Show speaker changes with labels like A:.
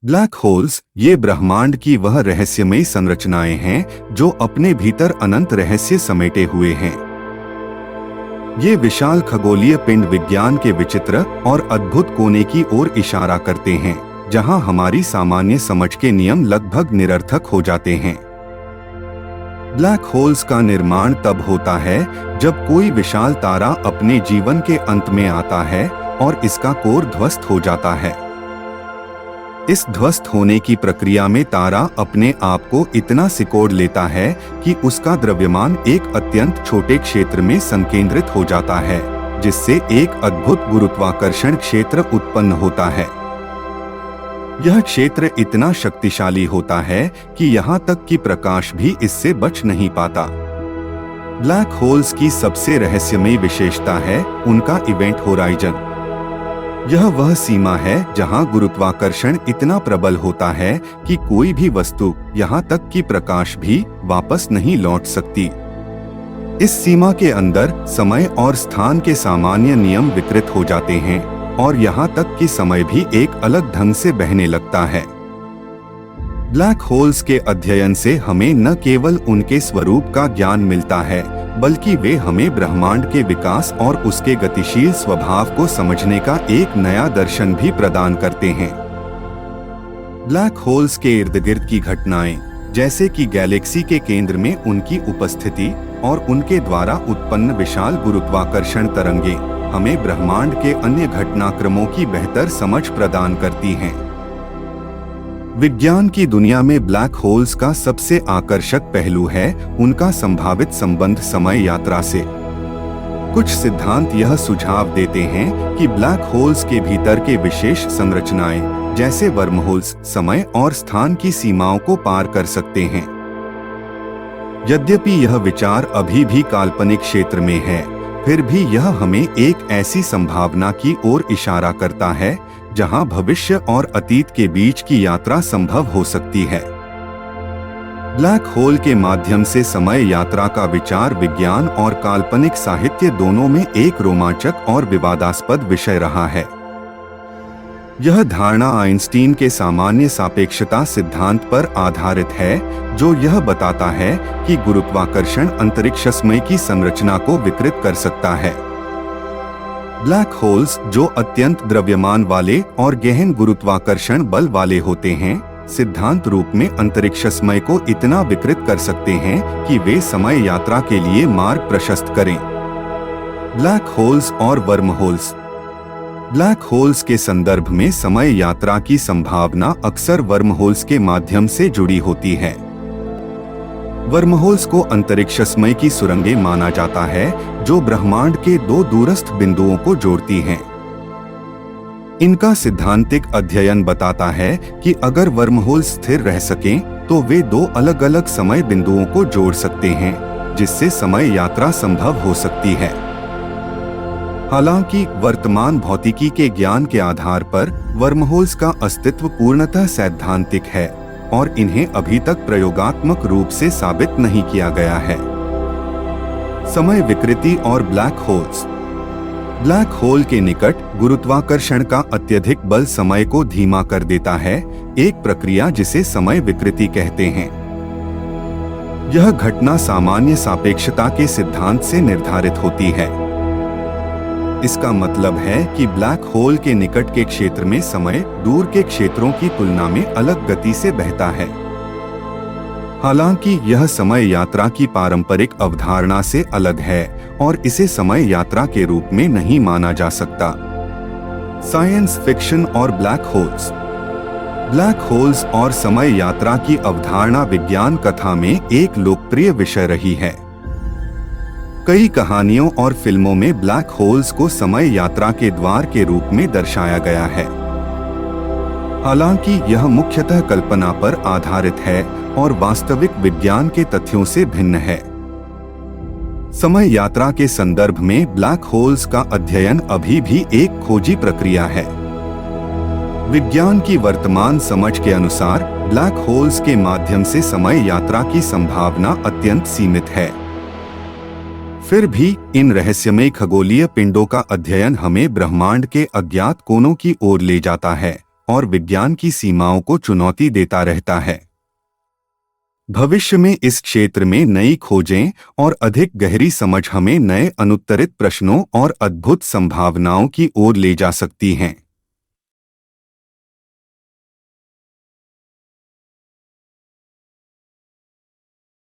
A: Black holes ये ब्रह्मांड की वह रहस्यमयी संरचनाएं हैं जो अपने भीतर अनंत रहस्य समेटे हुए हैं। ये विशाल खगोलीय पिंड विज्ञान के विचित्र और अद्भुत कोने की ओर इशारा करते हैं, जहां हमारी सामान्य समझ के नियम लगभग निरर्थक हो जाते हैं। ब्लैक होल्स का निर्माण तब होता है जब कोई विशाल तारा अपने जीवन के अंत में आता है और इसका कोर ध्वस्त हो जाता है। इस ध्वस्त होने की प्रक्रिया में तारा अपने आप को इतना सिकोड़ लेता है कि उसका द्रव्यमान एक अत्यंत छोटे क्षेत्र में संकेंद्रित हो जाता है, जिससे एक अद्भुत गुरुत्वाकर्षण क्षेत्र उत्पन्न होता है। यह क्षेत्र इतना शक्तिशाली होता है कि यहाँ तक कि प्रकाश भी इससे बच नहीं पाता। ब्लैक होल्स की सबसे रहस्यमयी विशेषता है उनका इवेंट होराइजन। यह वह सीमा है जहां गुरुत्वाकर्षण इतना प्रबल होता है कि कोई भी वस्तु, यहां तक कि प्रकाश भी, वापस नहीं लौट सकती। इस सीमा के अंदर समय और स्थान के सामान्य नियम विकृत हो जाते हैं और यहां तक कि समय भी एक अलग ढंग से बहने लगता है। ब्लैक होल्स के अध्ययन से हमें न केवल उनके स्वरूप का ज्ञान मिलता है, बल्कि वे हमें ब्रह्मांड के विकास और उसके गतिशील स्वभाव को समझने का एक नया दर्शन भी प्रदान करते हैं। ब्लैक होल्स के इर्द गिर्द की घटनाएं, जैसे कि गैलेक्सी के केंद्र में उनकी उपस्थिति और उनके द्वारा उत्पन्न विशाल गुरुत्वाकर्षण तरंगे, हमें ब्रह्मांड के अन्य घटनाक्रमों की बेहतर समझ प्रदान करती हैं। विज्ञान की दुनिया में ब्लैक होल्स का सबसे आकर्षक पहलू है उनका संभावित संबंध समय यात्रा से। कुछ सिद्धांत यह सुझाव देते हैं कि ब्लैक होल्स के भीतर के विशेष संरचनाएं, जैसे वर्महोल्स, समय और स्थान की सीमाओं को पार कर सकते हैं। यद्यपि यह विचार अभी भी काल्पनिक क्षेत्र में है, फिर भी यह हमें एक ऐसी संभावना की ओर इशारा करता है जहां भविष्य और अतीत के बीच की यात्रा संभव हो सकती है। ब्लैक होल के माध्यम से समय यात्रा का विचार विज्ञान और काल्पनिक साहित्य दोनों में एक रोमांचक और विवादास्पद विषय रहा है। यह धारणा आइंस्टीन के सामान्य सापेक्षता सिद्धांत पर आधारित है, जो यह बताता है कि गुरुत्वाकर्षण अंतरिक्षमय की संरचना को विकृत कर सकता है। ब्लैक होल्स, जो अत्यंत द्रव्यमान वाले और गहन गुरुत्वाकर्षण बल वाले होते हैं, सिद्धांत रूप में अंतरिक्षमय को इतना विकृत कर सकते हैं कि वे समय यात्रा के लिए मार्ग प्रशस्त करें। ब्लैक होल्स और वर्महोल्स। ब्लैक होल्स के संदर्भ में समय यात्रा की संभावना अक्सर वर्महोल्स के माध्यम से जुड़ी होती है। वर्महोल्स को अंतरिक्षमय की सुरंगें माना जाता है जो ब्रह्मांड के दो दूरस्थ बिंदुओं को जोड़ती हैं। इनका सिद्धांतिक अध्ययन बताता है कि अगर वर्महोल्स स्थिर रह सकें तो वे दो अलग अलग समय बिंदुओं को जोड़ सकते हैं, जिससे समय यात्रा संभव हो सकती है। हालांकि वर्तमान भौतिकी के ज्ञान के आधार पर वर्महोल्स का अस्तित्व पूर्णतः सैद्धांतिक है और इन्हें अभी तक प्रयोगात्मक रूप से साबित नहीं किया गया है। समय विकृति और ब्लैक होल्स। ब्लैक होल के निकट गुरुत्वाकर्षण का अत्यधिक बल समय को धीमा कर देता है, एक प्रक्रिया जिसे समय विकृति कहते हैं। यह घटना सामान्य सापेक्षता के सिद्धांत से निर्धारित होती है। इसका मतलब है कि ब्लैक होल के निकट के क्षेत्र में समय दूर के क्षेत्रों की तुलना में अलग गति से बहता है। हालांकि यह समय यात्रा की पारंपरिक अवधारणा से अलग है और इसे समय यात्रा के रूप में नहीं माना जा सकता। साइंस फिक्शन और ब्लैक होल्स। ब्लैक होल्स और समय यात्रा की अवधारणा विज्ञान कथा में एक लोकप्रिय विषय रही है। कई कहानियों और फिल्मों में ब्लैक होल्स को समय यात्रा के द्वार के रूप में दर्शाया गया है। हालांकि यह मुख्यतः कल्पना पर आधारित है और वास्तविक विज्ञान के तथ्यों से भिन्न है। समय यात्रा के संदर्भ में ब्लैक होल्स का अध्ययन अभी भी एक खोजी प्रक्रिया है। विज्ञान की वर्तमान समझ के अनुसार ब्लैक होल्स के माध्यम से समय यात्रा की संभावना अत्यंत सीमित है। फिर भी इन रहस्यमय खगोलीय पिंडों का अध्ययन हमें ब्रह्मांड के अज्ञात कोनों की ओर ले जाता है और विज्ञान की सीमाओं को चुनौती देता रहता है। भविष्य में इस क्षेत्र में नई खोजें और अधिक गहरी समझ हमें नए अनुत्तरित प्रश्नों और अद्भुत संभावनाओं की ओर ले जा सकती हैं।